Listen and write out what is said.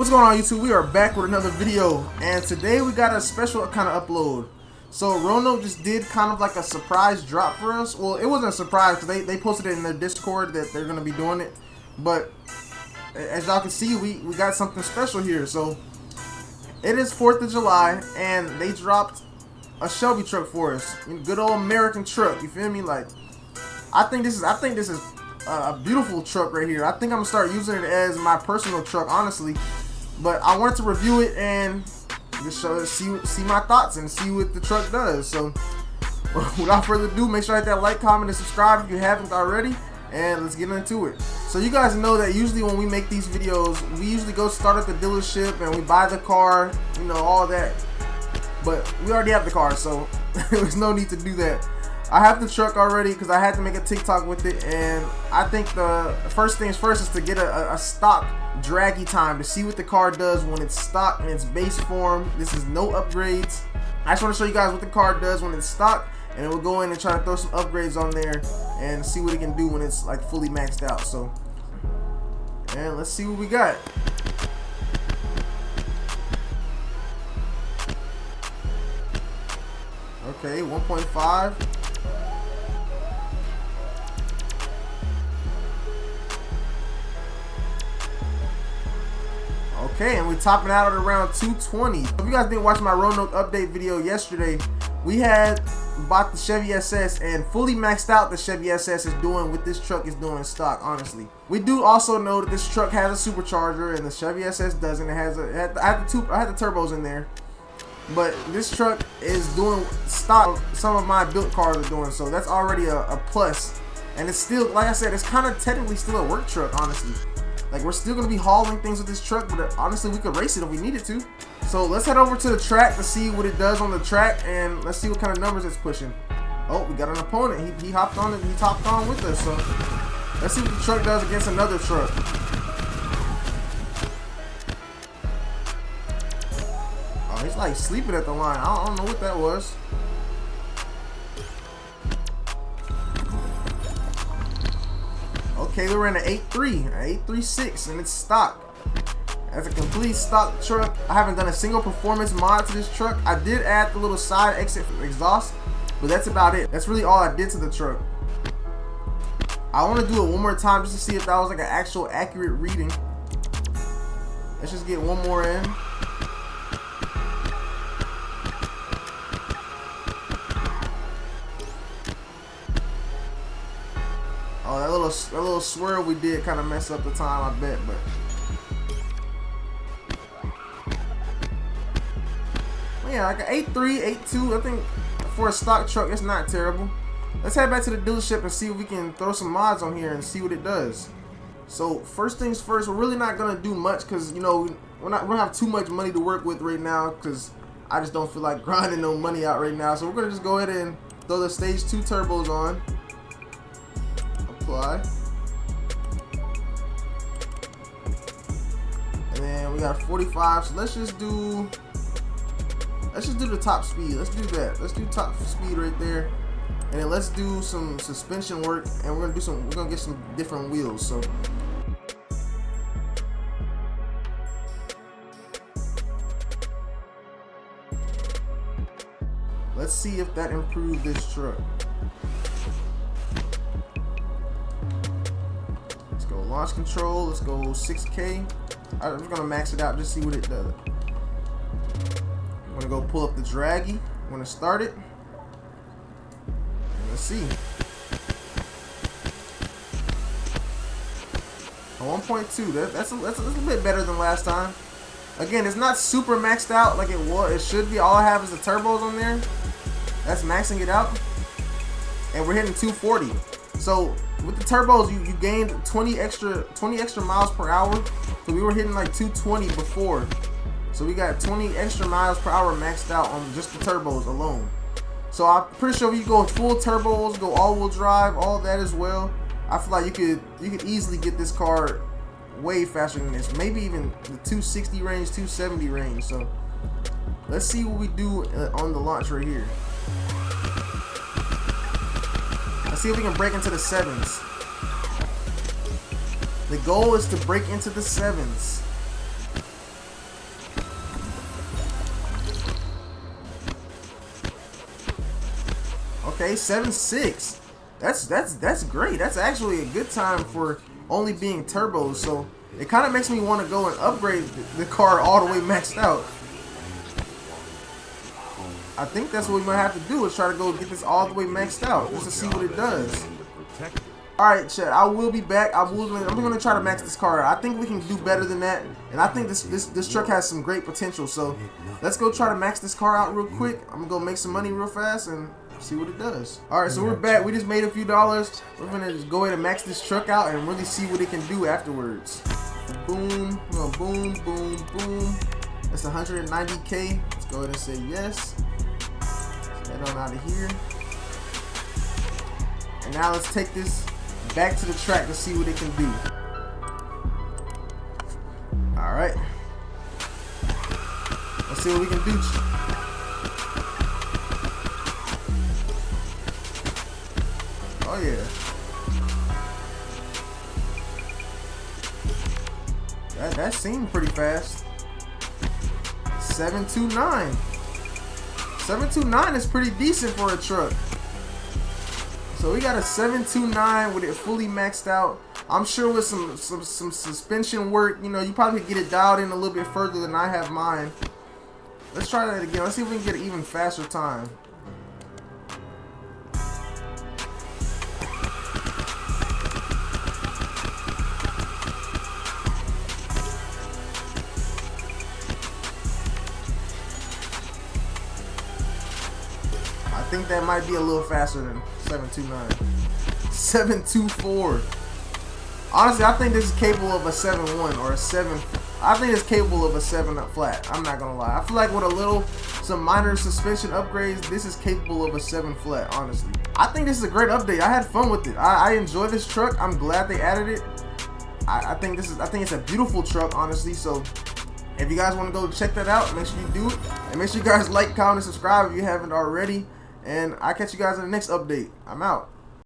What's going on, YouTube? We are back with another video, and today we got a special kind of upload. So Roanoke just did kind of like a surprise drop for us. Well, it wasn't a surprise because they posted it in their Discord that they're going to be doing it. But as y'all can see, we got something special here. So it is 4th of July, and they dropped a Shelby truck for us. Good old American truck. You feel me? Like, I think this is a beautiful truck right here. I think I'm gonna start using it as my personal truck, honestly. But I wanted to review it and just see my thoughts and see what the truck does. So without further ado, make sure to hit that like, comment, and subscribe if you haven't already. And let's get into it. So you guys know that usually when we make these videos, we usually go start at the dealership and we buy the car, you know, all that. But we already have the car, so there's no need to do that. I have the truck already because I had to make a TikTok with it, and I think the first things first is to get a stock draggy time to see what the car does when it's stock in its base form. This is no upgrades. I just want to show you guys what the car does when it's stock, and then we'll go in and try to throw some upgrades on there and see what it can do when it's like fully maxed out. So, and let's see what we got. Okay, 1.5. Okay, and we're topping out at around 220. If you guys didn't watch my Roanoke update video yesterday, we had bought the Chevy SS and fully maxed out the Chevy SS is doing what this truck is doing in stock, honestly. We do also know that this truck has a supercharger and the Chevy SS doesn't. I had the turbos in there. But this truck is doing stock some of my built cars are doing, so that's already a plus. And it's still, like I said, it's kind of technically still a work truck, honestly. Like, we're still going to be hauling things with this truck, but honestly, we could race it if we needed to. So let's head over to the track to see what it does on the track, and let's see what kind of numbers it's pushing. Oh, we got an opponent. He hopped on it. He topped on with us. So let's see what the truck does against another truck. Oh, he's like sleeping at the line. I don't know what that was. Okay, we're in an 8.3, an 8.36, and it's stock. That's a complete stock truck. I haven't done a single performance mod to this truck. I did add the little side exit exhaust, but that's about it. That's really all I did to the truck. I want to do it one more time just to see if that was like an actual accurate reading. Let's just get one more in. Oh, that little swirl we did kind of mess up the time, I bet, but well, yeah, like an 8.3, 8.2. I think for a stock truck, it's not terrible. Let's head back to the dealership and see if we can throw some mods on here and see what it does. So first things first, we're really not gonna do much because, you know, we don't have too much money to work with right now because I just don't feel like grinding no money out right now. So we're gonna just go ahead and throw the stage 2 turbos on. Apply. And then we got 45, so let's just do the top speed. Let's do that. Let's do top speed right there. And then let's do some suspension work, and we're gonna get some different wheels. So let's see if that improved this truck. Launch control, let's go 6K. I'm just gonna max it out, just see what it does. I'm gonna go pull up the draggy. I'm gonna start it. And let's see. A 1.2. That's a bit better than last time. Again, it's not super maxed out like it was. It should be. All I have is the turbos on there. That's maxing it out, and we're hitting 240. So with the turbos, you gained 20 extra miles per hour. So we were hitting like 220 before. So we got 20 extra miles per hour maxed out on just the turbos alone. So I'm pretty sure if you go full turbos, go all-wheel drive, all of that as well, I feel like you could easily get this car way faster than this. Maybe even the 260 range, 270 range. So let's see what we do on the launch right here. Let's see if we can break into the 7s. The goal is to break into the 7s. Okay, 7.6. That's great. That's actually a good time for only being turbos. So it kind of makes me want to go and upgrade the car all the way maxed out. I think that's what we might have to do, is try to go get this all the way maxed out just to see what it does. Alright, chat, I will be back. I'm going to try to max this car out. I think we can do better than that. And I think this truck has some great potential. So let's go try to max this car out real quick. I'm going to go make some money real fast and see what it does. Alright, so we're back. We just made a few dollars. We're going to just go ahead and max this truck out and really see what it can do afterwards. Boom. We're going to boom, boom, boom. That's 190K. Let's go ahead and say yes. Let's head on out of here. And now let's take this back to the track to see what it can do. Alright. Let's see what we can do. Oh yeah. That seemed pretty fast. 729. 729 is pretty decent for a truck. So we got a 729 with it fully maxed out. I'm sure with some suspension work, you know, you probably could get it dialed in a little bit further than I have mine. Let's try that again. Let's see if we can get an even faster time. I think that might be a little faster than 729. 724. Honestly, I think this is capable of a 7.1 or a 7. I think it's capable of a 7 up flat. I'm not gonna lie. I feel like with some minor suspension upgrades, this is capable of a 7 flat. Honestly, I think this is a great update. I had fun with it. I enjoy this truck. I'm glad they added it. I think it's a beautiful truck, honestly. So if you guys want to go check that out, make sure you do it, and make sure you guys like, comment, and subscribe if you haven't already. And I'll catch you guys in the next update. I'm out.